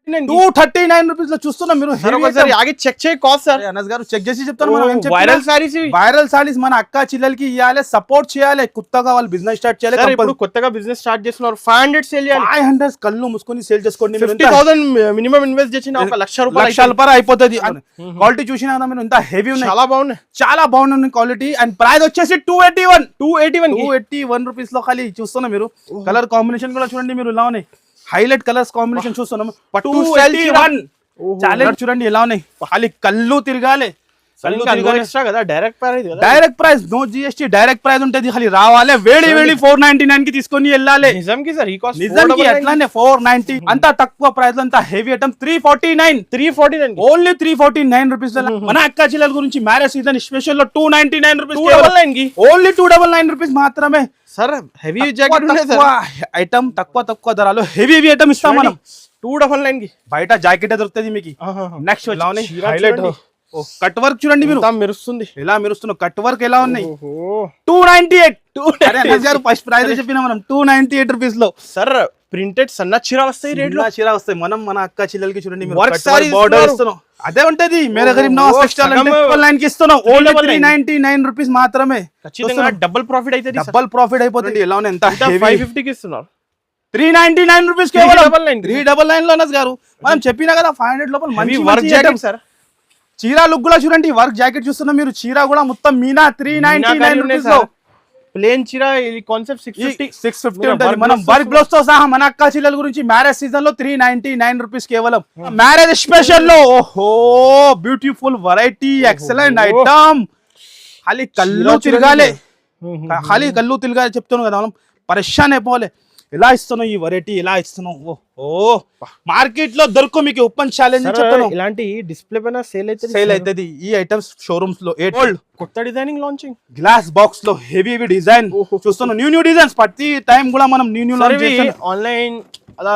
239 rupees లో చూస్తున్నాం మీరు. ఆగి చెక్ చేయి కాస్ట్ సార్. అనస్ గారు చెక్ చేసి చెప్తాను. మనం వైరల్ సారీస్, వైరల్ సారీస్ మన అక్క చెల్లెలకి ఇవ్వాలి, సపోర్ట్ చేయాలి. కొత్తగా వాళ్ళు బిజినెస్ స్టార్ట్ చేయాలి. ఇప్పుడు కొత్తగా బిజినెస్ స్టార్ట్ చేస్తున్నారు. 500 సేల్ చేయాలి. 500 కళ్ళు మూసుకొని సేల్ చేసుకోండి. 50,000 మినిమం ఇన్వెస్ట్ చేసిన ఒక లక్ష రూపాయలు అయిపోతుంది. క్వాలిటీ చూసినా కదా మీరు, ఎంత హెవీ ఉన్నాయి, చాలా బాగున్నాయి, చాలా బాగున్నాయి క్వాలిటీ. అండ్ ప్రైస్ వచ్చేసి 281 రూపీస్ లో ఖాళీ చూస్తున్నా మీరు. కలర్ కాంబినేషన్ కూడా చూడండి మీరు ఎలా ఉన్నాయి. హైలైట్ కలర్స్ కాంబినేషన్ చూస్తున్నాం. 281 ఛాలెంజ్ చూడండి ఎలా ఉన్నాయి. ఖాళీ కళ్ళు తిరగాలి. Direct price, no GST, direct price ఉంటుంది. ఖాళీ రావాలి, వేడి 499 కి తీసుకొని వెళ్ళాలి. నిజంకి అట్లానే 490. అంత తక్కువ ప్రైస్ లో అంత హెవీ ఐటమ్ 349 ఓన్లీ 349 రూపీస్. మన అక్క చెల్లెల గురించి మ్యారేజ్ సీజన్ స్పెషల్ లో 299 రూపీస్, ఓన్లీ 299 రూపీస్ మాత్రమే. సార్ హెవీ జాకెట్ ఐటమ్ తక్కువ ధరలో హెవీ ఐటమ్ ఇస్తాం మనం. 299 కి బయట జాకెట్ దొరుకుతుంది మీకు. నెక్స్ట్ హైలైట్ కట్ వర్క్ చూడండి మీరు, మెరుస్తుంది. ఎలా మెరుస్తున్నా కట్ వర్క్ ఎలా ఉన్నాయి. 298 ఫస్ట్ ప్రైస్ చెప్పినా మనం. 298 రూపీస్ లో సార్ ప్రింటెడ్ సన్న చీర వస్తాయి, రేట్లు చీర వస్తాయి. మనం మన అక్క చెల్లెలకి చూడండి బార్డర్ ఇస్తున్నాం. అదే ఉంటది మేర గరీబ్ నవాజ్ టెక్స్టైల్ అంటే 9 కి ఇస్తున్నాం. ఓన్లీ 399 రూపీస్ మాత్రమే. డబుల్ ప్రాఫిట్ అయితే డబుల్ ప్రాఫిట్ అయిపోతుంది. ఎలా ఉన్నాయి, ఎంత 550 కి ఇస్తున్నారు. 399 రూపీస్ కేవలం. 399 లో అనస్ గారు మనం చెప్పినా కదా 500 లోపల మంచి వర్క్ జాకెట్ సార్. చీర లుక్ కూడా చూడండి, వర్క్ జాకెట్ చూస్తున్నాం మీరు. చీర కూడా మొత్తం మీనా 399 రూపీస్ లో. ప్లేన్ చీర ఈ కాన్సెప్ట్ 650 ఉంటుంది. మనం వర్క్ బ్లౌజ్ తో సహా మన అక్క చెల్లెల గురించి మ్యారేజ్ సీజన్ లో 399 రూపీస్ కేవలం. మ్యారేజ్ స్పెషల్ లో ఓహో బ్యూటిఫుల్ వెరైటీ, ఎక్సలెంట్ ఐటమ్. ఖాళీ కళ్ళు తిరగాలి, చెప్తున్నాను కదా మనం. పరేషాన్ అయిపోవాలి. ఎలా ఇస్తున్నావు ఈ వెరైటీ, ఎలా ఇస్తున్నావు. ఓ మార్కెట్ లో దొరుకు మీకు. ఓపెన్ ఛాలెంజ్ చెప్తాను. ఇలాంటి డిస్ప్లే పైన సేల్ అవుతుంది ఈ ఐటమ్స్ షోరూమ్స్ లో. కొత్త డిజైనింగ్ లాంచింగ్, గ్లాస్ బాక్స్ లో హెవీ డిజైన్ చూస్తున్నాం. న్యూ డిజైన్స్ ప్రతి టైం కూడా మనం న్యూ ఆన్లైన్ అలా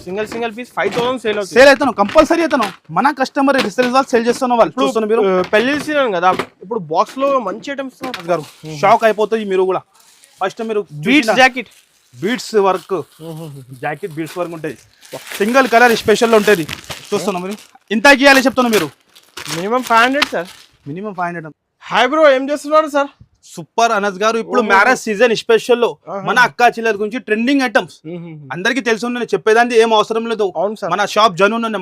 సింగిల్ పీస్ 5,000 సేల్ అవుతాను. కంపల్సరీ అవుతాను. మన కస్టమర్ రిసేల్ వాళ్ళు సేల్ చేస్తున్న వాళ్ళు చూస్తున్నారు మీరు. పెళ్లి సీజన్ కదా, ఇప్పుడు బాక్స్ లో మంచి ఐటమ్స్ గారు. షాక్ అయిపోతుంది మీరు కూడా. ఫస్ట్ మీరు jacket beads work jacket, beads work ఉంటుంది. సింగిల్ కలర్ స్పెషల్ ఉంటుంది. చూస్తున్నాం మీరు. ఇంత గీయాలి చెప్తున్నా మీరు. Minimum 500 sir. Minimum 500. Hi bro, ఏం చేస్తున్నారు సార్? సూపర్ అనస్ గారు. ఇప్పుడు మ్యారేజ్ సీజన్ స్పెషల్ లో మన అక్క చెల్లెల గురించి ట్రెండింగ్ ఐటమ్స్ అందరికి తెలుసు. నేను చెప్పేదాన్ని ఏం అవసరం లేదు. మన షాప్ జనూన్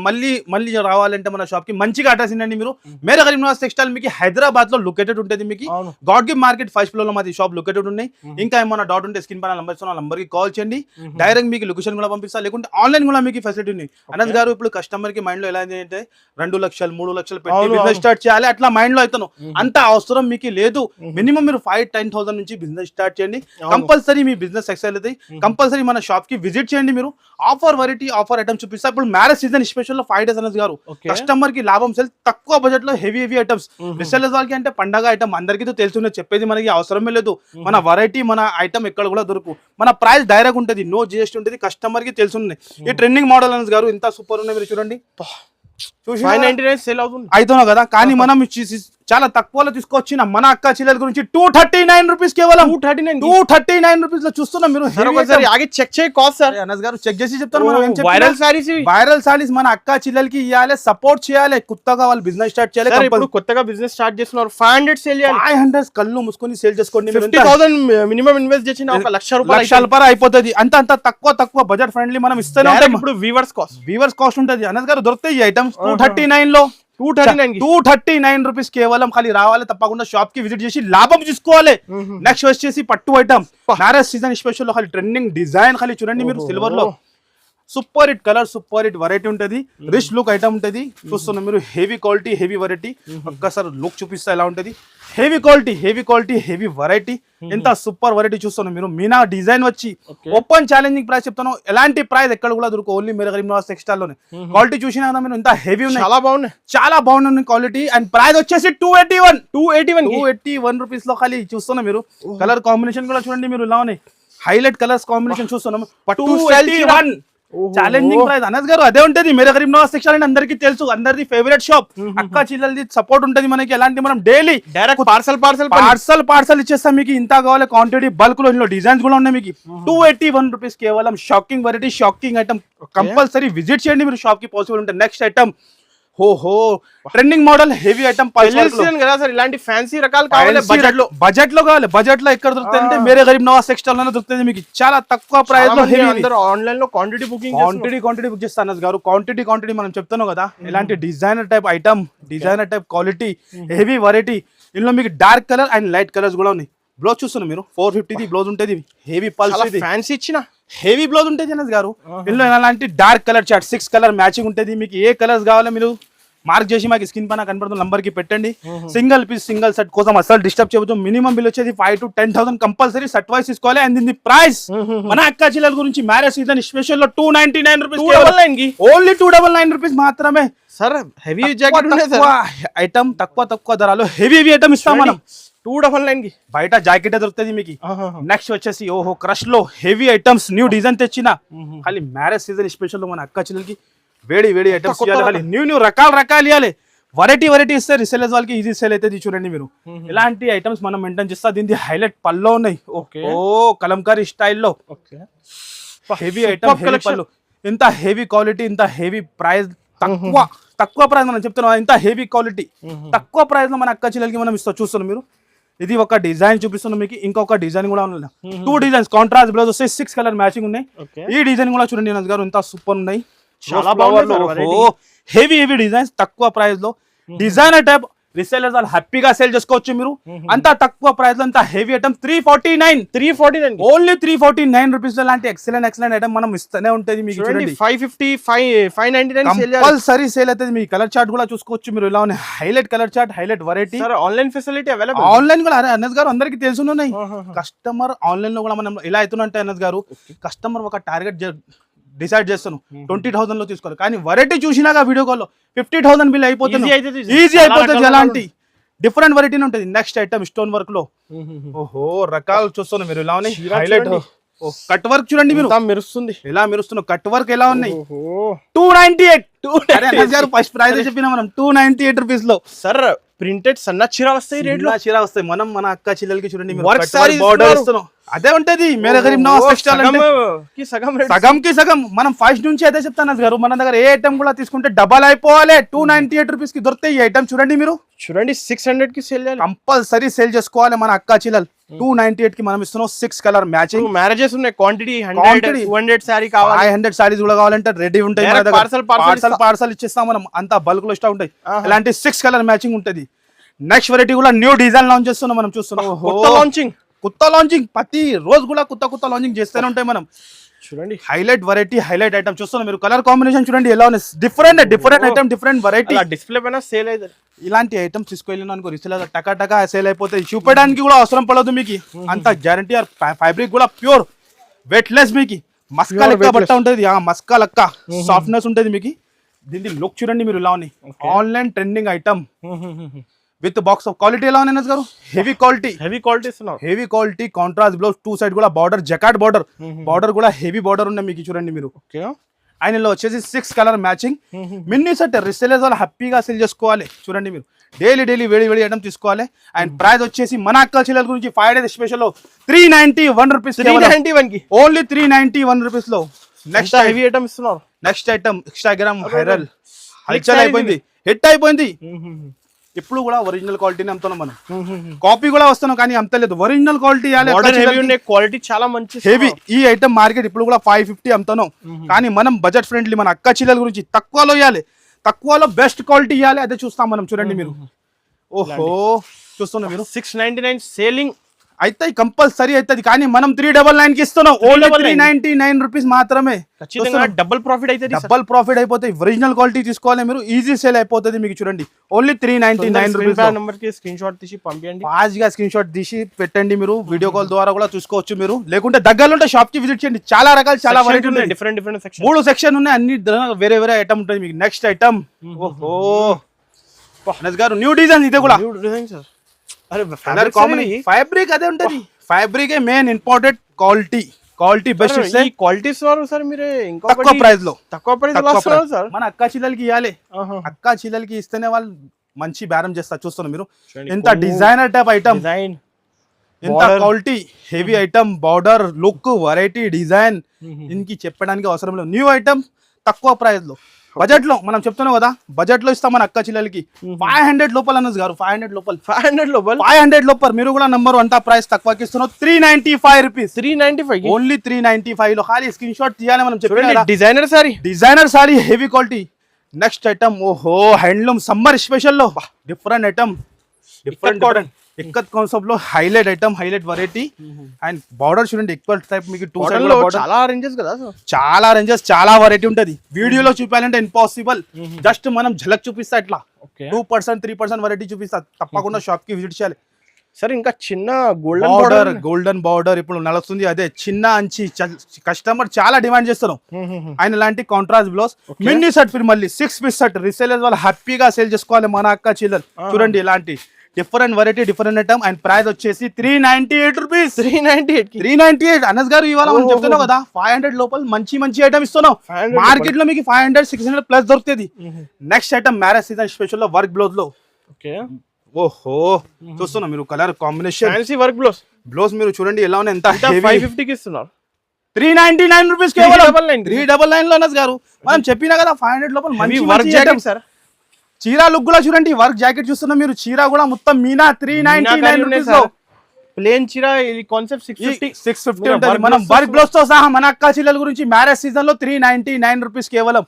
మళ్ళీ రావాలంటే మన షాప్ కి మంచిగా అడ్రస్ ఏంటండి మీరు. మేరా గరీబ్ నవాజ్ టెక్స్టైల్ మీకు హైదరాబాద్ లో లొకేటెడ్ ఉంటుంది. మీకు God gift market 1st floor లో మాది షాప్ లొకేటెడ్ ఉన్నాయి. ఇంకా ఏమైనా డౌట్ ఉంటే స్క్రీన్ పైన నంబర్ ఇస్తున్నా, నంబర్ కి కాల్ చేయండి. డైరెక్ట్ మీకు లొకేషన్ కూడా పంపిస్తా, లేకుంటే ఆన్లైన్ కూడా మీకు ఫెసిలిటీ ఉంది. అనస్ గారు ఇప్పుడు కస్టమర్ కి మైండ్ లో ఎలా అంటే 2 లక్షలు 3 లక్షలు పెట్టి బిజినెస్ స్టార్ట్ చేయాలి, అట్లా మైండ్ లో అవుతాను. అంత అవసరం మీకు లేదు. మినిమం మీరు 5-10,000 నుంచి బిజినెస్ స్టార్ట్ చేయండి. కంపల్సరీ మీ బిజినెస్ సక్సెస్ అవుతాయి. కంపల్సరీ మన షాప్ కి విజిట్ చేయండి మీరు. ఆఫర్ వెరైటీ, ఆఫర్ ఐటమ్స్ చూపిస్తా. ఇప్పుడు మ్యారేజ్ సీజన్ స్పెషల్ లో 5 days అనస్ గారు కస్టమర్ కి లాభం సేల్. తక్కువ బడ్జెట్ లో హెవీ ఐటమ్స్. రిసెల్లర్స్ వాళ్ళకి అంటే పండగ ఐటమ్ అందరికీ తెలుసు, చెప్పేది మనకి అవసరమే లేదు. మన వెరైటీ, మన ఐటమ్ ఎక్కడ కూడా దొరుకు. మన ప్రైస్ డైరెక్ట్ ఉంటుంది, నో జిఎస్టీ ఉంటుంది. కస్టమర్ కి తెలుసు. ఈ ట్రెండింగ్ మోడల్ అనస్ గారు ఎంత సూపర్ ఉన్నాయి మీరు చూడండి. 599 సేల్ అవుతుంది అవుతున్నావు కదా, కానీ మనం చాలా తక్కువలో తీసుకొచ్చిన మన అక్క చెల్లెల గురించి 239 రూపీస్ కేవలం. 239 రూపీస్ లో చూస్తున్నాం మీరు. ఆగి చెక్ చేయి కాస్ట్ సార్. అనస్ గారు చెక్ చేసి చెప్తాను. మనం వైరల్ సారీస్ మన అక్క చెల్లెలకి ఇవ్వాలి, సపోర్ట్ చేయాలి. కొత్తగా వాళ్ళు బిజినెస్ స్టార్ట్ చేయాలి. ఇప్పుడు కొత్తగా బిజినెస్ స్టార్ట్ చేస్తున్నారు. 500 సేల్ చేయాలి. 500 కళ్ళు మూసుకొని సేల్ చేసుకోండి. 50,000 మినిమం ఇన్వెస్ట్ చేసిన ఒక లక్ష రూపాయలు అయిపోతుంది. అంత తక్కువ బడ్జెట్ ఫ్రెండ్లీ మనం ఇస్తూనే ఉంటాం. ఇప్పుడు వీవర్స్ కాస్ట్ ఉంటుంది. అనస్ గారు దొరుకుతాయి ఈ ఐటమ్స్ 239 లో. 239 రూపీస్ కేవలం. ఖాళీ రావాలి, తప్పకుండా షాప్ కి విజిట్ చేసి లాభం చూసుకోవాలి. నెక్స్ట్ వచ్చేసి పట్టు ఐటమ్ మ్యారేజ్ సీజన్ స్పెషల్ లో ఖాళీ ట్రెండింగ్ డిజైన్. ఖాళీ చూడండి మీరు, సిల్వర్ లో super hit colour, super hit variety ఉంటుంది. రిచ్ లుక్ ఐటమ్ ఉంటుంది. చూస్తున్నాం మీరు. Heavy quality, heavy variety. ఒక్కసారి లుక్ చూపిస్తా ఎలా ఉంటుంది. Heavy quality, heavy variety. ఎంత సూపర్ వెరైటీ చూస్తున్నాం మీరు. మీనా డిజైన్ వచ్చి ఓపెన్ ఛాలెంజింగ్ ప్రైస్ చెప్తాను. ఎలాంటి ప్రైస్ ఎక్కడ కూడా దొరుకు, ఓన్లీ మేరా గరీబ్ నవాజ్ టెక్స్టైల్ లోనే. క్వాలిటీ చూసినా కదా మీరు, ఎంత హెవీ ఉన్నాయి, చాలా బాగున్నాయి క్వాలిటీ. అండ్ ప్రైస్ వచ్చేసి 281 రూపీస్ లో ఖాళీ చూస్తున్నాం మీరు. కలర్ కాంబినేషన్ కూడా చూడండి మీరు ఎలా ఉన్నాయి. హైలైట్ కలర్స్ కాంబినేషన్ చూస్తున్నాం. 281 ఛాలెంజింగ్ ప్రైస్. అనస్ గారు అదే ఉంటది మేరే గరీబ్ నవాజ్ సెక్షన్ అని అందరికీ తెలుసు, అందరిది ఫేవరెట్ షాప్. అక్క చెల్లెలది సపోర్ట్ ఉంటది మనకి. ఎలాంటి మనం డైలీ డైరెక్ట్ పార్సల్ ఇచ్చేస్తాం మీకు. ఇంత కావాలి క్వాంటిటీ బల్క్ లో. ఇందులో డిజైన్స్ కూడా ఉన్నాయి మీకు. 281 రూపీస్ కేవలం. Shocking variety, shocking item. Compulsory visit చేయండి మీరు షాప్ కి, పాసిబుల్ ఉంటే. నెక్స్ట్ ఐటమ్ ఓహో ట్రెండింగ్ మోడల్ హెవీ ఐటమ్ కదా సార్. ఇలాంటి ఫ్యాన్సీ రకాలు కావాలి బడ్జెట్ లో కావాలి. బడ్జెట్ లో ఎక్కడ దొరుకుతుంది అంటే మేరే గరీబ్ నవాజ్ సెక్షన్ లోనే దొరుకుతుంది మీకు. చాలా తక్కువ ప్రైస్ లో ఆన్లైన్ లో క్వాంటిటీ బుక్ చేస్తాను గారు. క్వాంటిటీ మనం చెప్తున్నాం కదా. ఇలాంటి designer type item, designer type quality, heavy variety. ఇందులో మీకు dark colour and light colours కూడా ఉన్నాయి. బ్లౌజ్ చూస్తున్నారు మీరు, 450 బ్లౌజ్ ఉంటుంది. హెవీ పల్స్ ఫ్యాన్సీ ఇచ్చిన హెవీ బ్లౌజ్ ఉంటుంది అనస్ గారు. ఇందులో ఎలాంటి dark colour chart 6 colour matching ఉంటుంది మీకు. ఏ కలర్స్ కావాలో మీరు మార్క్ చేసి మాకు స్క్రీన్ పైన కనబడుతున్న నంబర్ కి పెట్టండి. సింగిల్ పీస్ సింగిల్ సెట్ కోసం అసలు డిస్టర్బ్ చేయవచ్చు. మినిమం బిల్ వచ్చేది 5 to 10,000 కంపల్సరీ సెట్ వైస్ తీసుకోవాలి. అండ్ దీని ప్రైస్ మన అక్క చెల్లెల గురించి మ్యారేజ్ సీజన్ స్పెషల్ లో 299 రూపీస్, ఓన్లీ 299 రూపీస్ మాత్రమే. సార్ హెవీ జాకెట్ ఐటమ్ తక్కువ ధరలో హెవీ ఐటమ్ ఇస్తాం మనం. 299 కి బయట జాకెట్ దొరుకుతుంది మీకు. నెక్స్ట్ వచ్చేసి ఓహో క్రష్ లో హెవీ ఐటమ్స్, న్యూ డిజైన్ తెచ్చిన. ఖాళీ మ్యారేజ్ సీజన్ స్పెషల్ లో మన అక్క చెల్లెలకి వేడి ఐటమ్స్ ఇవ్వాలి. న్యూ రకాలు ఇవ్వాలి. వెరైటీ ఇస్తే రిసేలర్స్ వాళ్ళకి ఈజీ సేల్ అయితే చూడండి మీరు. ఇలాంటి ఐటమ్స్ మనం మెయింటైన్ చేస్తా. దీని హైలైట్ పల్లో ఉన్నాయి. ఓ కలంకారీ స్టైల్లో హెవీ ఐటమ్ పళ్ళు. ఇంత హెవీ క్వాలిటీ, ఇంత హెవీ ప్రైస్, తక్కువ ప్రైస్ మనం చెప్తున్నాం. ఇంత హెవీ క్వాలిటీ తక్కువ ప్రైస్ లో మన అక్క చెల్లెలకి మనం ఇస్తాం. చూస్తున్నాం మీరు. ఇది ఒక డిజైన్ చూపిస్తున్నాం మీకు. ఇంకొక డిజైన్ కూడా ఉంది. 2 డిజైన్స్ కాంట్రాస్ట్ బ్లౌజ్ వస్తాయి. 6 కలర్ మ్యాచింగ్ ఉన్నాయి. ఈ డిజైన్ కూడా చూడండి అనస్ గారు, ఇంత సూపర్ ఉన్నాయి. చాలా బాగుంది. హెవీ డిజైన్స్ తక్కువ ప్రైస్ లో. డిజైనర్ టైప్ రిసేలర్స్ వాళ్ళు హ్యాపీగా సేల్ చేసుకోవచ్చు మీరు. అంత తక్కువ ప్రైస్ లో అంత హెవీ ఐటమ్ 349 ఓన్లీ 349 రూపీస్ లో. లాంటి ఎక్సలెంట్ ఐటమ్ మనం ఇస్తూనే ఉంటుంది మీకు. 550 599 కంపల్సరీ సేల్ అవుతుంది. మీ కలర్ చార్ట్ కూడా చూసుకోవచ్చు మీరు. ఇలా ఉన్నాయి highlight colour chart, highlight variety. Online facility available. Online కూడా అనస్ గారు అందరికి తెలుసున్నాయి. కస్టమర్ ఆన్లైన్ లో కూడా మనం ఇలా అవుతున్నట్టే అనస్ గారు. కస్టమర్ ఒక టార్గెట్ డిసైడ్ చేస్తాను 20,000 లో తీసుకోవాలి. కానీ వెరైటీ చూసినాక వీడియో కాల్ లో 50,000 బిల్ అయిపోతుంది. ఈజీ అయిపోతుంది. ఎలాంటి డిఫరెంట్ వెరైటీ ఉంటుంది. నెక్స్ట్ ఐటమ్ స్టోన్ వర్క్ లో ఓహో రకాలు చూస్తున్నారు మీరు. ఇలా ఉన్నాయి హైలైట్ కట్ వర్క్ చూడండి మీరు. మెరుస్తుంది. ఎలా మెరుస్తున్నా కట్ వర్క్ ఎలా ఉన్నాయి. 298 ఫస్ట్ ప్రైస్ చెప్పినా మనం. 298 రూపీస్ లో సార్ ప్రింటెడ్ సన్న చీర వస్తాయి. రేట్లు చీర వస్తాయి. మనం మన అక్క చెల్లెలకి చూడండి బార్డర్ ఇస్తున్నాం. అదే ఉంటది మేరే గరీబ్ నవాజ్ సెక్షన్ సగం. మనం ఫస్ట్ నుంచి అదే చెప్తాను గారు. మన దగ్గర ఏ ఐటమ్ కూడా తీసుకుంటే డబల్ అయిపోవాలి. 298 రూపీస్ కి దొరుకుతాయి ఈ ఐటమ్. చూడండి మీరు. 600 కి సేల్ చేయాలి. కంపల్సరీ సేల్ చేసుకోవాలి మన అక్క చెల్లెలు. 298 కి మనం ఇస్తున్నాం. 6 కలర్ మ్యాచింగ్. మ్యారేజెస్ ఉన్నాయి. క్వాంటిటీ 100 200 సారీ కావాలి. 500 సారీస్ కూడా కావాలంటే రెడీ ఉంటాయి. పార్సల్ ఇచ్చేస్తాం మనం. అంతా బల్క్ లో ఇష్టం ఉంటాయి. ఇలాంటి 6 కలర్ మ్యాచింగ్ ఉంటది. నెక్స్ట్ వెరైటీ కూడా న్యూ డిజైన్ లాంచ్ చేస్తున్నాం మనం. చూస్తున్నాం కొత్త లాంచింగ్. ప్రతి రోజు కూడా కొత్త లాంచింగ్ చేస్తూనే ఉంటాయి మనం. చూడండి హైలైట్ వెరైటీ, హైలైట్ ఐటమ్ చూస్తున్నాం మీరు. కలర్ కాంబినేషన్ చూడండి ఎలా ఉన్నాయి. Different item, different variety. Display పైన సేల్ అయితే ఇలాంటి ఐటమ్స్ తీసుకెళ్ళిన అనుకో రిసేలర్ టకా సేల్ అయిపోతాయి. చూపడానికి కూడా అవసరం పడదు మీకు. అంత గ్యారంటీ. ఫ్యాబ్రిక్ కూడా ప్యూర్ వెట్లెస్ మీకు. మస్కా లెక్క బట్ట ఉంటుంది. మస్కా లెక్క సాఫ్ట్నెస్ ఉంటుంది మీకు. దీని లుక్ చూడండి మీరు ఎలా ఉన్నాయి. Online trending item with box of quality ఎలా ఉన్నాయి గారు. Heavy quality contrast blouse, 2 side కూడా బార్డర్, జకాట్ బార్డర్ కూడా హెవీ బార్డర్ ఉన్నాయి మీకు. చూడండి మీరు. ఆయనలో వచ్చేసి 6 colour matching. Mini set resellers వాళ్ళు హ్యాపీగా సేల్ చేసుకోవాలి. చూడండి మీరు. డైలీ వేడి ఐటమ్ తీసుకోవాలి. అండ్ ప్రైస్ వచ్చేసి మన అక్క చెల్లెల గురించి 5 డేస్ స్పెషల్ లో 391 రూపీస్. ఓన్లీ 391 రూపీస్ లో. నెక్స్ట్ హెవీ ఐటమ్ ఇస్తున్నారు. నెక్స్ట్ ఐటమ్ ఇన్స్టాగ్రామ్ వైరల్ హల్చల్ అయిపోయింది, హిట్ అయిపోయింది. ఇప్పుడు కూడా ఒరిజినల్ క్వాలిటీని అమ్ముతున్నాం మనం. కాపీ కూడా వస్తున్నాం కానీ అమ్మలేదు. ఒరిజినల్ క్వాలిటీ క్వాలిటీ చాలా మంచి హెవీ. ఈ ఐటమ్ మార్కెట్ ఇప్పుడు కూడా 550 అమ్ముతున్నాం. కానీ మనం బడ్జెట్ ఫ్రెండ్లీ మన అక్క చెల్లెల గురించి తక్కువలో ఇవ్వాలి. తక్కువలో బెస్ట్ క్వాలిటీ ఇవ్వాలి. అదే చూస్తాం మనం. చూడండి మీరు. ఓహో చూస్తున్నాం మీరు. 699 సేలింగ్ అయితే కంపల్సరీ అవుతుంది. కానీ మనం 399 కి ఇస్తున్నాం. ఓన్లీ 399 రూపీస్ మాత్రమే. డబుల్ ప్రాఫిట్ అయితే అయిపోతాయి. ఒరిజినల్ క్వాలిటీ తీసుకోవాలి మీరు. ఈజీ సేల్ అయిపోతుంది మీకు. చూడండి ఓన్లీ 399 రూపీస్. నంబర్ కి స్క్రీన్ షాట్ తీసి పంపించండి. ఫాస్ట్ గా స్క్రీన్ షాట్ తీసి పెట్టండి మీరు. వీడియో కాల్ ద్వారా కూడా చూసుకోవచ్చు మీరు. లేకుంటే దగ్గరలో ఉంటే షాప్ కి విజిట్ చేయండి. చాలా రకాలు, చాలా వెరైటీ ఉన్నాయి. డిఫరెంట్ సెక్షన్, 3 సెక్షన్ ఉన్నాయి. అన్ని వేరే ఐటమ్ ఉంటుంది మీకు. నెక్స్ట్ ఐటమ్ ఓహో గారు న్యూ డిజైన్. ఇది కూడా ఫ్యాబ్రిక్ అదే ఉంటది. Fabric main important quality. Quality best ఇస్తే ఈ క్వాలిటీస్ వారు సార్ మీరు తక్కువ ప్రైస్ లో తక్కువ ప్రైస్ లో వస్తున్నారు సార్. మన అక్కా చెల్లెలకి ఇవ్వాలి, అక్కా చెల్లెలకి ఇస్తేనే వాళ్ళు మంచి బేరం చేస్తారు. చూస్తున్నారు మీరు ఎంత డిజైనర్ టైప్ ఐటమ్, డిజైన్ ఎంత quality, heavy item, border, look, variety, design దీనికి చెప్పడానికి అవసరం లేదు. న్యూ ఐటమ్ తక్కువ ప్రైస్ లో, బడ్జెట్ లో మనం చెప్తున్నాం కదా, బడ్జెట్ లో ఇస్తాం మన అక్క చెల్లెలకి. 500 లోపల అన్నది గారు, 500 లోపల, 500 లోపల. మీరు కూడా నంబర్ అంతా ప్రైస్ తక్కువకి ఇస్తున్నాం. 395 రూపీస్, 395 ఓన్లీ 395 లో. ఖాళీ స్క్రీన్ షాట్ తీయాలి. మనం చెప్పిన designer sari, designer sari, heavy quality. Next item, ఓహో హ్యాండ్లూమ్ సమ్మర్ స్పెషల్ లో different item, different ikat concept లో highlight item, highlight variety. And border చూడండి ఈక్వల్ టైప్, మీకు టూ సైడ్ చాలా రేంజెస్ కదా, చాలా రేంజెస్, చాలా వెరైటీ ఉంటది. వీడియోలో చూపాలంటే ఇంపాసిబుల్, జస్ట్ మనం ఝలక్ చూపిస్తా ఇట్లా 2% 3% వెరైటీ చూపిస్తా. తప్పకుండా షాప్ కి విజిట్ చేయాలి. సరే ఇంకా చిన్న గోల్డెన్ బార్డర్ ఇప్పుడు నడుస్తుంది, అదే చిన్న అంచి. కస్టమర్ చాలా డిమాండ్ చేస్తారు. ఆయన లాంటి contrast blouse, mini set Phir మళ్ళీ 6 పీస్ సెట్. రీసేలర్స్ వాళ్ళు హ్యాపీగా సేల్ చేసుకోవాలి మన అక్క చెల్లెలు. చూడండి ఇలాంటి different variety, different item. And price వచ్చేసి 398 రూపీస్. 398 అనస్ గారు ఇవాళ మనం చెప్తున్నాం కదా, 500 లోపల మంచి మంచి ఐటమ్ ఇస్తున్నాం. మార్కెట్ లో మీకు 500 600 ప్లస్ దొరుకుతుంది. Next item marriage season special లో వర్క్ బ్లౌజ్ లో. ఓహో చూస్తున్నా మీరు, కలర్ కాంబినేషన్, వర్క్ బ్లౌజ్ మీరు చూడండి ఎలా ఉన్నాయి. ఎంత 550 కి ఇస్తున్నారు, 399 రూపీస్ కేవలం. 399 లో అనస్ గారు మనం చెప్పినా కదా 500 లోపల మంచి వర్క్ జాకెట్. సార్ చీరా లుక్ కూడా చూడండి, వర్క్ జాకెట్ చూస్తున్నాం మీరు. చీరా కూడా మొత్తం మీనా 399 రూపీస్ లో. ప్లేన్ చీరా ఈ కాన్సెప్ట్ 650 ఉంటుంది. మనం వర్క్ బ్లౌజ్ తో సహా మన అక్క చెల్లెల గురించి మ్యారేజ్ సీజన్ లో 399 రూపీస్ కేవలం.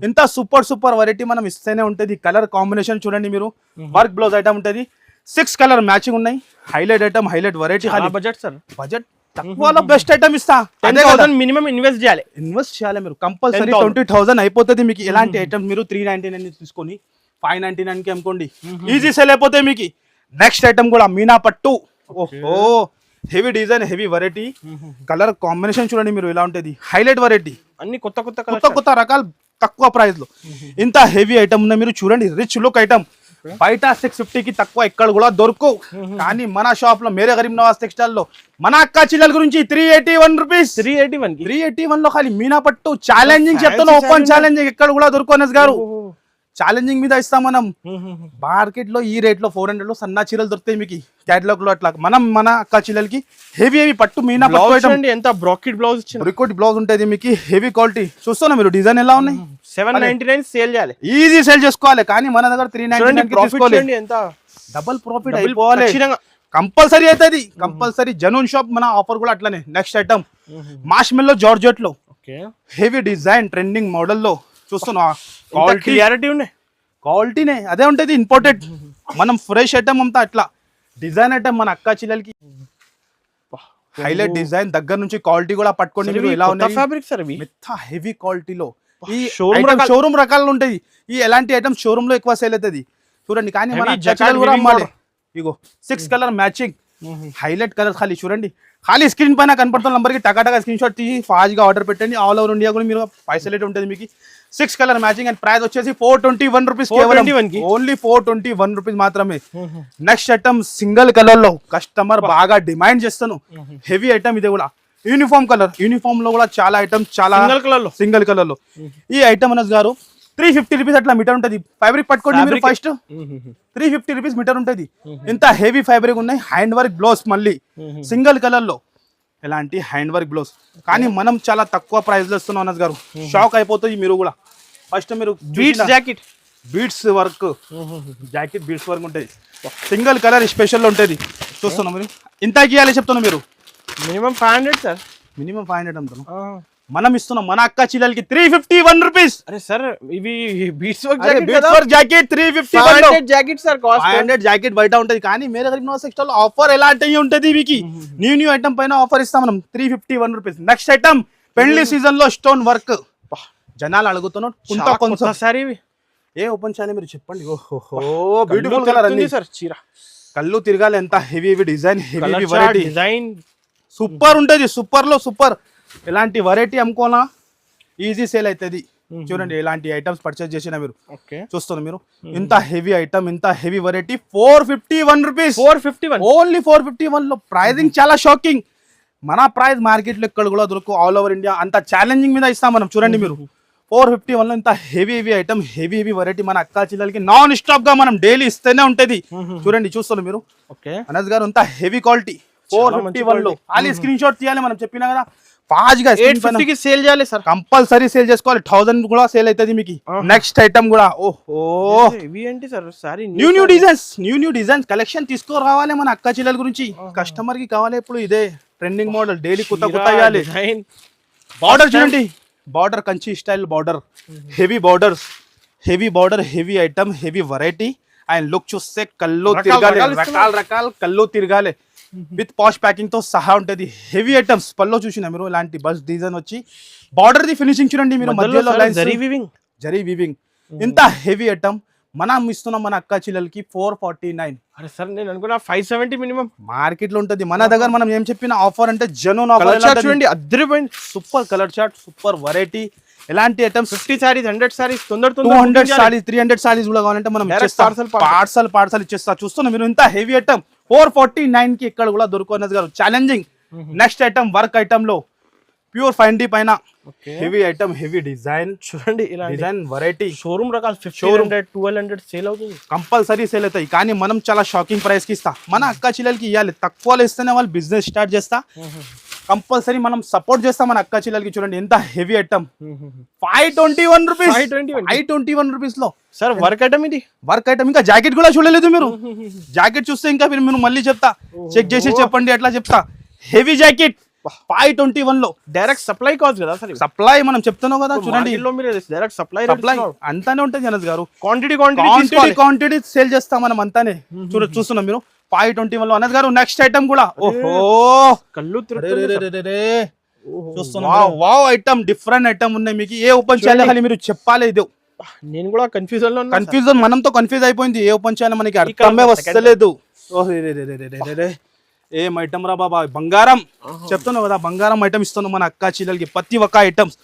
ఇంత సూపర్ వెరైటీ మనం ఇస్తేనే ఉంటది. కలర్ కాంబినేషన్ చూడండి మీరు, వర్క్ బ్లౌజ్ ఐటమ్ ఉంటది. 6 కలర్ మ్యాచింగ్ ఉన్నాయి. Highlight item, highlight variety. Budget sir, budget తక్కువలో బెస్ట్ ఐటమ్ ఇస్తా. 10,000 మినిమం ఇన్వెస్ట్ చేయాలి మీరు కంపల్సరీ. 20,000 అయిపోతుంది మీకు. ఎలాంటి ఐటమ్ మీరు 399 తీసుకొని 599 కి అమ్ముకోండి, ఈజీ సేల్ అయిపోతే మీకు. నెక్స్ట్ ఐటమ్ కూడా మీనా పట్టు. ఓహో heavy design, heavy variety. Colour combination చూడండి మీరు ఎలా ఉంటది. హైలైట్ వెరైటీ, అన్ని కొత్త రకాలు తక్కువ ప్రైస్ లో. ఇంత హెవీ ఐటమ్ ఉన్నాయి మీరు చూడండి. Rich look item. బయట 650 కి తక్కువ ఎక్కడ కూడా దొరకవు. కానీ మన షాప్ లో, మేరే గరీబ్ నవాజ్ టెక్స్టైల్ లో మన అక్క చిల్లల గురించి 381 రూపీస్. 381 లో ఖాళీ మీనా పట్టు. ఛాలెంజింగ్ చెప్తాను, ఓపెన్ ఛాలెంజింగ్, ఎక్కడ కూడా దొరకవు అనస్ గారు. ఛాలెంజింగ్ మీద ఇస్తాం మనం. మార్కెట్ లో ఈ రేట్ లో 400 లో సన్నా చీరలు దొరుకుతాయి మీకు క్యాటలాగ్ లో. అట్లా మనం మన అక్క చిల్లలకి హెవీ పట్టు మీనా పట్టు. ఎంత బ్రాకెట్ బ్లౌజ్, బ్రికోట్ బ్లౌజ్ ఉంటుంది మీకు. హెవీ క్వాలిటీ చూస్తున్నా మీరు. డిజైన్ ఎలా ఉన్నాయి. 799 సేల్ చేయాలి, ఈజీ సేల్ చేసుకోవాలి. కానీ మన దగ్గర 399 ఎంత డబుల్ ప్రాఫిట్ అయిపోవాలి. కంపల్సరీ అవుతుంది, కంపల్సరీ. జనూన్ షాప్ మన ఆఫర్ కూడా అట్లనే. నెక్స్ట్ ఐటమ్ మార్ష్మెల్లో జార్జెట్ లో హెవీ డిజైన్, ట్రెండింగ్ మోడల్ లో చూస్తున్నా. క్వాలిటీనే అదే ఉంటది. ఇంపోర్టెడ్ మనం ఫ్రెష్ ఐటమ్ అంతా అట్లా డిజైన్ ఐటమ్ మన అక్క చిల్లలకి. హైలైట్ డిజైన్ దగ్గర నుంచి క్వాలిటీ కూడా పట్టుకోండి మీరు. ఎలా ఉన్నాయి ఫ్యాబ్రిక్ సార్, మెత్త హెవీ క్వాలిటీలో. ఈ షోరూమ్ రకాలు ఉంటాయి. ఈ ఎలాంటి ఐటమ్ షోరూమ్ లో ఎక్కువ సేల్ అవుతుంది చూడండి. కానీ మన జకాలు కూడా అమ్మాలి. ఇగో 6 కలర్ మ్యాచింగ్, హైలైట్ కలర్. ఖాళీ చూడండి, ఖాళీ స్క్రీన్ పైన కనపడుతున్న నంబర్ కి టకాటగా స్క్రీన్ షాట్ తీసి ఫాస్ట్ గా ఆర్డర్ పెట్టండి. ఆల్ ఓవర్ ఇండియా కూడా మీరు ఫెసిలిటీ ఉంటుంది మీకు. 6 కలర్ మ్యాచింగ్. అండ్ ప్రైస్ వచ్చేసి 421 రూపీస్ కేవలం. ఓన్లీ 421 రూపీస్ మాత్రమే. నెక్స్ట్ ఐటమ్ సింగిల్ కలర్ లో కస్టమర్ బాగా డిమాండ్ చేస్తాను. హెవీ ఐటమ్ ఇది కూడా. యూనిఫామ్ కలర్, యూనిఫామ్ లో కూడా చాలా ఐటమ్, చాలా సింగిల్ కలర్ లో. ఈ ఐటమ్ అనస్ గారు 350 రూపీస్ అట్లా మీటర్ ఉంటది. ఫ్యాబ్రిక్ పట్టుకోండి మీరు ఫస్ట్. 350 రూపీస్ మీటర్ ఉంటది. ఇంత హెవీ ఫ్యాబ్రిక్ ఉన్నాయి. హ్యాండ్ వర్క్ బ్లౌజ్ మళ్ళీ సింగిల్ కలర్ లో. ఎలాంటి హ్యాండ్ వర్క్ బ్లౌజ్. కానీ మనం చాలా తక్కువ ప్రైస్ లో ఇస్తున్నాం అనస్ గారు. షాక్ అయిపోతుంది మీరు కూడా. ఫస్ట్ మీరు beads jacket, beads work jacket, beads work ఉంటుంది. సింగిల్ కలర్ స్పెషల్ ఉంటుంది. చూస్తున్నాం మీరు. ఇంత గీయాలి చెప్తున్నా మీరు. మినిమం 500 సార్, మినిమం 500 అమ్ముతున్నాం. మనం ఇస్తున్నాం మన అక్క చిల్లలకి 351 రూపీస్. అరే సార్ ఇవి beats work jacket 350 jacket sir. 500 jacket బయట ఉంటది. కానీ మేరే గరీబ్ నవాజ్ టెక్స్టైల్ ఆఫర్ ఎలాంటి ఉంటది మీకు. న్యూ ఐటమ్ పైన ఆఫర్ ఇస్తాం మనం. 351 రూపీస్. నెక్స్ట్ ఐటమ్ పెళ్లి సీజన్ లో స్టోన్ వర్క్. జనాలు అడుగుతున్నారు సారీ. ఏ ఓపెన్ చేయాలి మీరు చెప్పండి. ఓహో బ్యూటిఫుల్ కలర్ అండి సార్. చీర కళ్ళు తిరగాలి. ఎంత heavy design, heavy variety, design super ఉంటది. సూపర్ లో సూపర్. ఎలాంటి వెరైటీ అమ్ముకోనా ఈజీ సేల్ అవుతుంది. చూడండి ఎలాంటి ఐటమ్స్ పర్చేస్ చేసినా మీరు. చూస్తున్నారు మీరు. ఇంత హెవీ ఐటమ్, ఇంత హెవీ వెరైటీ 451 రూపీస్. 451 ఓన్లీ 451 లో. ప్రైజింగ్ చాలా షాకింగ్. మన ప్రైస్ మార్కెట్ లో ఎక్కడ కూడా దొరకు ఆల్ ఓవర్ ఇండియా అంత ఛాలెంజింగ్ మీద ఇస్తాం మనం చూడండి మీరు 451 లో ఇంత హెవీ ఐటమ్ హెవీ వెరైటీ మన అక్కా చెల్లెలకి నాన్ స్టాప్ గా మనం డైలీ ఇస్తేనే ఉంటది చూడండి చూస్తున్నారు మీరు ఓకే అనస్ గారు అంత హెవీ క్వాలిటీ 451 లో ఖాళీ స్క్రీన్ షాట్ తీయాలి మనం చెప్పినా కదా ఫాస్ట్ గా 850 కి సేల్ చేయాలి సార్ కంపల్సరీ సేల్ చేసుకోవాలి 1000 కూడా సేల్ అవుతుంది మీకు నెక్స్ట్ ఐటమ్ కూడా ఓహో ఇవి ఏంటి sir sorry new designs collection తీసుకురావాలి మన అక్క చెల్లెల గురించి కస్టమర్ కి కావాలి ఇప్పుడు ఇదే ట్రెండింగ్ మోడల్ డైలీ కొత్త ఇవ్వాలి బార్డర్ చూడండి border Kanchi style border heavy border heavy item heavy variety and look చూస్తే కళ్ళు తిరగాలి రకాల కళ్ళు తిరగాలి విత్ పాష్ ప్యాకింగ్ తో సహా ఉంటది హెవీ ఐటమ్స్ పల్లో చూసిన మీరు ఇలాంటి బస్ డిజైన్ వచ్చి బార్డర్ ది ఫినిషింగ్ చూడండి మీరు మధ్యలో జరీ వీవింగ్ ఇంత హెవీ ఐటమ్ మనం ఇస్తున్నాం మన అక్క చెల్లెలకి 449. అరే సార్ నేను అనుకున్నా 570 మినిమం మార్కెట్ లో ఉంటది మన దగ్గర మనం ఏం చెప్పిన ఆఫర్ అంటే జెన్యూన్ కలర్ ఆఫర్ చార్ట్ చూడండి అద్దరిపోయింది super colour chart super variety ఎలాంటి ఐటమ్స్ 50 సారీస్ 100 సారీస్ తొందర 200 సారీస్ 300 సారీస్ కూడా కావాలంటే మనం పార్సల్ ఇచ్చేస్తా చూస్తున్నా మీరు ఇంత హెవీ ఐటమ్ 449 కి ఇక్కడ కూడా దొరుకుతున్నది గారు challenging next item work item లో ప్యూర్ 5D పైన హెవీ ఐటమ్ హెవీ డిజైన్ చూడండి ఇలా డిజైన్ వెరైటీ షోరూమ్ రకాలు 1500 1200 సేల్ అవుతుంది కంపల్సరీ సేల్ అవుతాయి కానీ మనం చాలా షాకింగ్ ప్రైస్ కి ఇస్తా మన అక్క చెల్లెలకి ఇవ్వాలి తక్కువలో ఇస్తేనే వాళ్ళు బిజినెస్ స్టార్ట్ చేస్తా కంపల్సరీ మనం సపోర్ట్ చేస్తాం మన అక్క చెల్లెలకి చూడండి ఎంత హెవీ ఐటమ్ 521 రూపీస్ 521 రూపీస్ లో సార్ వర్క్ ఐటమ్ ఇది వర్క్ ఐటమ్ ఇంకా జాకెట్ కూడా చూడలేదు మీరు జాకెట్ చూస్తే ఇంకా మీరు మళ్ళీ చెప్తా చెక్ చేసి చెప్పండి ఎట్లా చెప్తా హెవీ జాకెట్ 521 లో డైరెక్ట్ సప్లై కాస్ట్ కదా సార్ సప్లై మనం చెప్తున్నాం కదా చూడండి డైరెక్ట్ సప్లై అంతానే ఉంటుంది జనస్ గారు క్వాంటిటీ సేల్ చేస్తాం మనం అంతానే చూస్తున్నాం మీరు 521 లో అనస్ గారు నెక్స్ట్ ఐటమ్ కూడా ఓహో కళ్ళు చూస్తున్నాం వావ్ ఐటమ్ డిఫరెంట్ ఐటమ్ ఉన్నాయి మీకు ఏ ఓపెన్ చేయాలి మీరు చెప్పాలి ఇది నేను కూడా కన్ఫ్యూజన్ మనంతో కన్ఫ్యూజ్ అయిపోయింది ఏ ఓపెన్ చేయాలి మనకి అర్థమే వస్తలేదు ఏం ఐటమ్ రా బాబా బంగారం చెప్తున్నావు కదా బంగారం ఐటమ్ ఇస్తున్నాం మన అక్క చెల్లెలకి ప్రతి ఒక్క ఐటమ్స్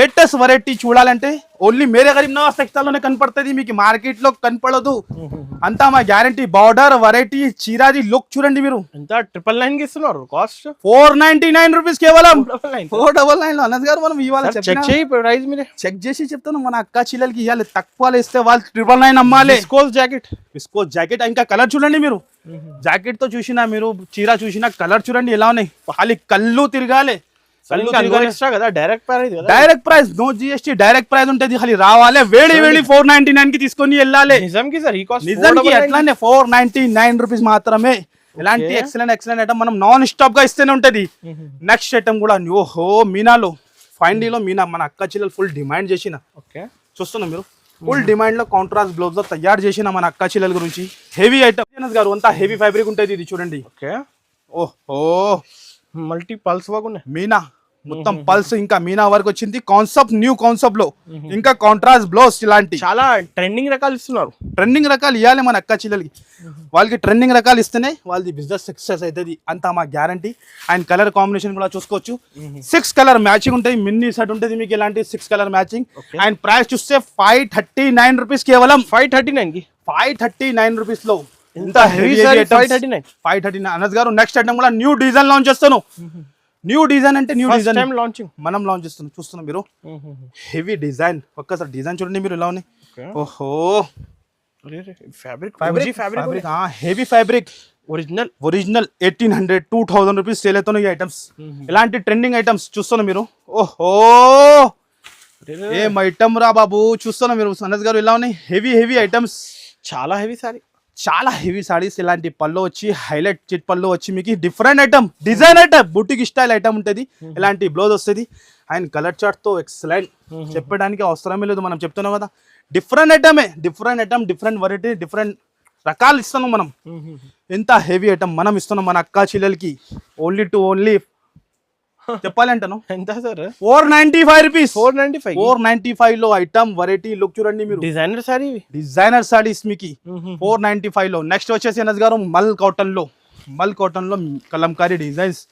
లేటెస్ట్ వెరైటీ చూడాలంటే ఓన్లీ మేరే గరీబ్ నవాజ్ టెక్స్టైల్లోనే కనపడుతుంది మీకు మార్కెట్ లో కనపడదు అంతా మా గ్యారంటీ బార్డర్ వెరైటీ చీరాది లుక్ చూడండి మీరు ఎంత 999 కి ఇస్తున్నారు కాస్ట్ 499 రూపీస్ కేవలం 499 లో అనస్ గారు మనం ఇవాళ చెక్ చేయి ప్రైస్ మీరే చెక్ చేసి చెప్తాను మన అక్క చెల్లెలకి ఇవ్వాలి తక్కువలో ఇస్తే వాళ్ళు 999 అమ్మాలి విస్కోస్ జాకెట్ ఇంకా కలర్ చూడండి మీరు జాకెట్ తో చూసినా మీరు చీర చూసినా కలర్ చూడండి ఎలా ఉన్నాయి ఖాళీ కళ్ళు తిరగాలి direct price no GST direct price ఉంటది ఖాళీ రావాలి వేడి 499 కి తీసుకొని వెళ్ళాలి నిజంకి అట్లానే 499 రూపీస్ మాత్రమే ఇలాంటి ఎక్సలెంట్ ఐటమ్ మనం నాన్ స్టాప్ గా ఇస్తేనే ఉంటది నెక్స్ట్ ఐటమ్ కూడా ఓహో మీనాలో 5D లో మీనా మన అక్క చెల్లెలు ఫుల్ డిమాండ్ చేసిన చూస్తున్నాం మీరు ఫుల్ డిమాండ్ లో కాంట్రాస్ట్ బ్లౌజ్ లో తయారు చేసిన మన అక్క చెల్లెల గురించి హెవీ ఐటమ్ గారు అంతా హెవీ ఫ్యాబ్రిక్ ఉంటుంది ఇది చూడండి ఓహో మల్టీ పల్స్ వర్క్ ఉన్నాయి మీనా మొత్తం పల్స్ ఇంకా మీనా వర్క్ వచ్చింది కాన్సెప్ట్ న్యూ కాన్సెప్ట్ లో ఇంకా కాంట్రాస్ట్ బ్లౌజ్ ఇలాంటి చాలా ట్రెండింగ్ రకాలు ఇస్తున్నారు ట్రెండింగ్ రకాలు ఇవ్వాలి మన అక్క చెల్లెలకి వాళ్ళకి ట్రెండింగ్ రకాలు ఇస్తేనే వాళ్ళది బిజినెస్ సక్సెస్ అవుతుంది అంతా మా గ్యారంటీ అండ్ కలర్ కాంబినేషన్ కూడా చూసుకోవచ్చు 6 కలర్ మ్యాచింగ్ ఉంటాయి మిన్నీ సెట్ ఉంటుంది మీకు ఇలాంటి 6 కలర్ మ్యాచింగ్ అండ్ ప్రైస్ చూస్తే 539 రూపీస్ కేవలం 539 రూపీస్ లో ఇంత హెవీ 539 అనస్ గారు నెక్స్ట్ ఐటమ్ కూడా న్యూ డిజైన్ లాంచ్ చేస్తాను న్యూ డిజైన్ అంటే న్యూ డిజైన్ లాంచింగ్ మనం లాంచ్ చేస్తున్నాం చూస్తున్నాం మీరు హెవీ డిజైన్ ఒక్కసారి డిజైన్ చూడండి మీరు ఎలా ఉన్నాయి ఓహో fabric heavy fabric original 1800 2000 rupees sale అవుతున్నాయి ఈ ఐటమ్స్ ఇలాంటి ట్రెండింగ్ ఐటమ్స్ చూస్తున్నాం మీరు ఓహో ఏం ఐటమ్ రా బాబు చూస్తున్నాం మీరు అనస్ గారు ఎలా ఉన్నాయి హెవీ ఐటమ్స్ చాలా హెవీ సారీస్ ఇలాంటి పళ్ళు వచ్చి హైలైట్ చిట్ పళ్ళు వచ్చి మీకు different item design item boutique style item ఉంటుంది ఇలాంటి బ్లౌజ్ వస్తుంది అండ్ కలర్ చార్ట్ తో ఎక్సలెంట్ చెప్పడానికి అవసరమే లేదు మనం చెప్తున్నాం కదా different item different variety different రకాలు ఇస్తున్నాం మనం ఎంత హెవీ ఐటమ్ మనం ఇస్తున్నాం మన అక్క చెల్లెలకి ఓన్లీ చెప్పాలంటాను ఎంత సార్ 495 రూపీస్ 495 లో ఐటమ్ వెరైటీ లుక్ చూడండి మీరు డిజైనర్ సారీస్ మీకు 495 లో నెక్స్ట్ వచ్చేసి అనస్ గారు మల్ కాటన్ లో కలంకారీ డిజైన్స్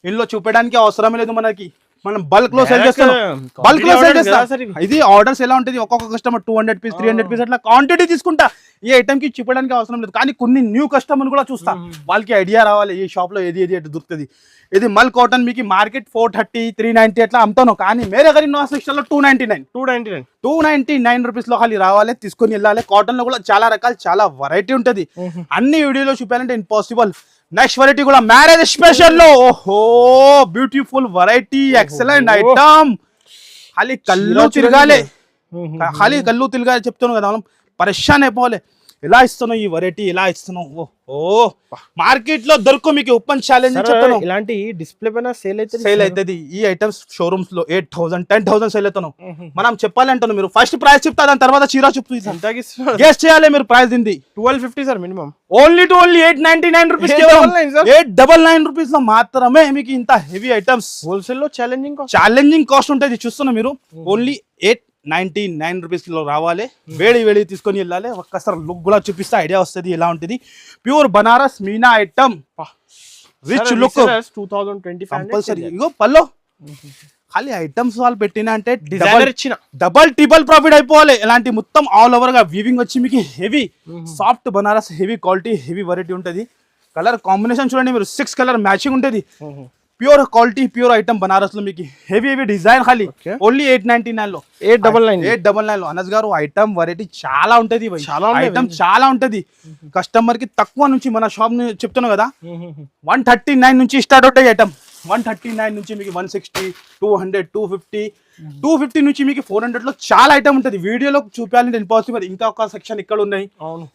ఇందులో చూపడానికి అవసరమే లేదు మనకి మనం బల్క్ లో సేల్ చేస్తాం ఇది ఆర్డర్స్ ఎలా ఉంటుంది ఒక్కొక్క కస్టమర్ 200 పీస్ 300 పీస్ అట్లా క్వాంటిటీ తీసుకుంటా ఈ ఐటమ్ కి చెప్పడానికి అవసరం లేదు, కానీ కొన్ని న్యూ కస్టమర్ కూడా చూస్తా, వాళ్ళకి ఐడియా రావాలి ఈ షాప్ లో ఏది ఏది దొరుకుతుంది. ఇది మల్ కాటన్ మీకు మార్కెట్ 430 390 అట్లా అమ్ముతాను, కానీ మేరే గారి నో సెక్షన్ లో 299 రూపీస్ లో ఖాళీ రావాలి, తీసుకొని వెళ్ళాలి. కాటన్ లో కూడా చాలా రకాలు చాలా వెరైటీ ఉంటది, అన్ని వీడియోలో చూపాలంటే ఇంపాసిబుల్. నెక్స్ట్ వెరైటీ కూడా మ్యారేజ్ స్పెషల్ లో, ఓహో బ్యూటిఫుల్ వెరైటీ, ఎక్సలెంట్ ఐటమ్. ఖాళీ కళ్ళు తిరగాలి, చెప్తాను కదా మనం, పరేషాన్ అయిపోవాలి. ఎలా ఇస్తున్నావు ఈ వెరైటీ, ఎలా ఇస్తున్నావు, ఓ మార్కెట్ లో దొరకు మీకు ఓపెన్ ఛాలెంజ్ చెప్తాను. ఇలాంటి డిస్ప్లే పైన సేల్ అవుతుంది ఈ ఐటమ్స్ షోరూమ్స్ లో 8,000 10,000 సేల్ అవుతాను. మనం చెప్పాలంటాను, మీరు ఫస్ట్ ప్రైస్ చెప్తా, దాని తర్వాత చీరా చెప్తా, గెస్ చేయాలి మీరు ప్రైస్ దింది. 1250 sir minimum, only 899 rupees, 899 rupees లో మాత్రమే మీకు ఇంత హెవీ ఐటమ్స్. హోల్సేల్ లో ఛాలెంజింగ్ కాస్ట్ ఉంటుంది, చూస్తున్నా మీరు. ఓన్లీ 899 రూపీస్ లో రావాలి, వేడి తీసుకొని వెళ్ళాలి. ఒక్కసారి లుక్ కూడా చూపిస్తే ఐడియా వస్తుంది ఎలా ఉంటుంది. Pure Banaras Meena item, rich look, 2025 compulsory. ఇగో పల్లో ఖాళీ ఐటమ్స్ వాళ్ళు పెట్టిన అంటే డిజైనర్ ఇచ్చిన డబల్ ట్రిబుల్ ప్రాఫిట్ అయిపోవాలి. ఇలాంటి మొత్తం ఆల్ ఓవర్ గా వీవింగ్ వచ్చి మీకు heavy soft Banaras, heavy quality, heavy variety ఉంటుంది. కలర్ కాంబినేషన్ చూడండి మీరు, 6 కలర్ మ్యాచింగ్ ఉంటుంది. Pure quality, pure item Banaras లో మీకు హెవీ డిజైన్. ఖాళీ ఓన్లీ 899 లో, 899 లో. అనస్ గారు ఐటమ్ వెరైటీ చాలా ఉంటది, ఐటమ్ చాలా ఉంటది. కస్టమర్ కి తక్కువ నుంచి మన షాప్ చెప్తున్నాం కదా, 139 నుంచి స్టార్ట్ అవుతాయి ఐటమ్. 139 నుంచి మీకు 160 200 250 నుంచి మీకు 400 లో చాలా ఐటమ్ ఉంటుంది. వీడియోలో చూపించాలంటే ఇంపాసిబుల్. ఇంకా ఒక సెక్షన్ ఇక్కడ ఉన్నాయి,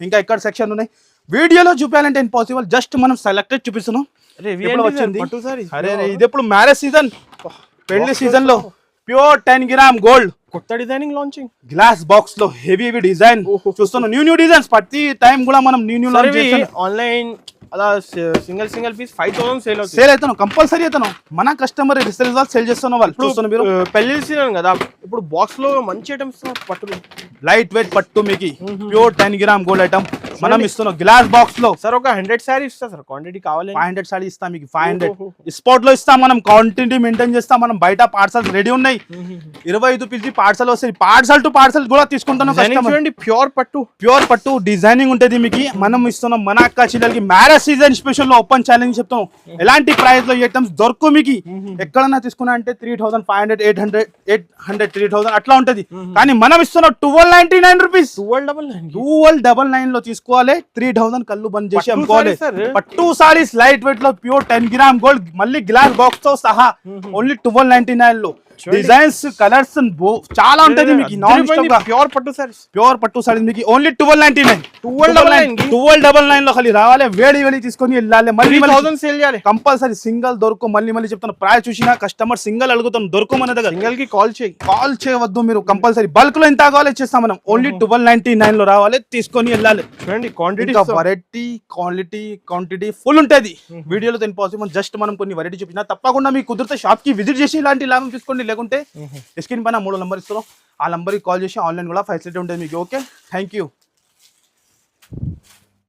ఇంకా ఇక్కడ సెక్షన్ ఉన్నాయి, వీడియోలో చూపించాలంటే ఇంపాసిబుల్. జస్ట్ మనం సెలెక్టెడ్ చూపిస్తున్నాం. వచ్చింది అరే ఇది ఎప్పుడు మ్యారేజ్ సీజన్, పెళ్లి సీజన్ లో ప్యూర్ 10 గ్రామ్ గోల్డ్, కొత్త డిజైనింగ్ లాంచింగ్, గ్లాస్ బాక్స్ లో హెవీ డిజైన్ చూస్తున్నాం. న్యూ డిజైన్స్ ప్రతి టైం కూడా మనం న్యూ ఆన్లైన్ అలా సింగిల్ పీస్ 5,000 సేల్ అవుతాను, కంపల్సరీ అవుతాను. మన కస్టమర్ రిసేల్ వాళ్ళు సేల్ చేస్తున్న వాళ్ళు చూస్తున్నారు మీరు. పెళ్లి సీజన్ కదా, ఇప్పుడు బాక్స్ లో మంచి ఐటమ్స్ పట్టు, లైట్ వెయిట్ పట్టు మీకు ప్యూర్ 10 గ్రామ్ గోల్డ్ ఐటమ్ మనం ఇస్తున్నాం గ్లాస్ బాక్స్ లో. సార్ ఒక 100 సారీ ఇస్తా సార్, క్వాంటిటీ కావాలి 500 సారీ ఇస్తాం మీకు. 500 స్పాట్ లో ఇస్తాం, మనం క్వాంటిటీ మెయింటైన్ చేస్తాం. మనం బయట పార్సల్స్ రెడీ ఉన్నాయి, 25 పీసీ పార్సల్ వస్తాయి. పార్సల్ టు పార్సల్ కూడా తీసుకుంటున్నాం. ప్యూర్ పట్టు డిజైనింగ్ ఉంటుంది మీకు. మనం ఇస్తున్నాం మన అక్క చెల్లెలకి మ్యారేజ్ సీజన్ స్పెషల్ లో ఓపెన్ ఛాలెంజ్ చెప్తాం. ఎలాంటి ప్రైస్ లో ఐటమ్స్ దొరకు మీకు. ఎక్కడన్నా తీసుకున్నా అంటే 3,500 800 3,000 అట్లా ఉంటది, కానీ మనం ఇస్తున్నాం 1299 రూపీస్. 1299 లో తీసుకోవాలి. 3,000 కళ్ళు బంద్ చేసి అమ్ముకోవాలి. పట్టు సారీస్ లైట్ వెయిట్ లో ప్యూర్ 10 గ్రామ్ గోల్డ్, మళ్ళీ గ్లాస్ బాక్స్ తో సహా ఓన్లీ 1299 లో. డిజైన్స్ కలర్స్ చాలా ఉంటది మీకు. నాన్ స్టాప్ గా ప్యూర్ పట్టు సారీస్ మీకు ఓన్లీ 1299 లో ఖాళీ రావాలి, వేడి తీసుకొని వెళ్ళాలి. మళ్ళీ 1000 సేల్ చేయాలి కంపల్సరీ. సింగల్ దొరకు, మళ్ళీ చెప్తాను ప్రైస్ చూసినా కస్టమర్ సింగల్ అడుగుతాను, దొరకు మన దగ్గర. సింగల్ కి కాల్ చేయవద్దు మీరు, కంపల్సరీ బల్క్ లో ఎంత కావాలి ఇచ్చేస్తాం మనం. ఓన్లీ 1299 లో రావాలి, తీసుకొని వెళ్ళాలి. క్వాంటిటీ వెరైటీ క్వాంటిటీ ఫుల్ ఉంటది. వీడియోలో ఇంపాసిబుల్, జస్ట్ మనం కొన్ని వెరైటీ చూపించినా. తప్పకుండా మీకు కుదిరితే షాప్ కి విజిట్ చేసి ఇలాంటి లాభం తీసుకోండి. లేకుంటే స్క్రీన్ పైన 3 నంబర్ ఇస్తున్నాం, ఆ నంబర్కి కాల్ చేసి ఆన్లైన్ కూడా ఫెసిలిటీ ఉంటుంది మీకు. Okay, thank you.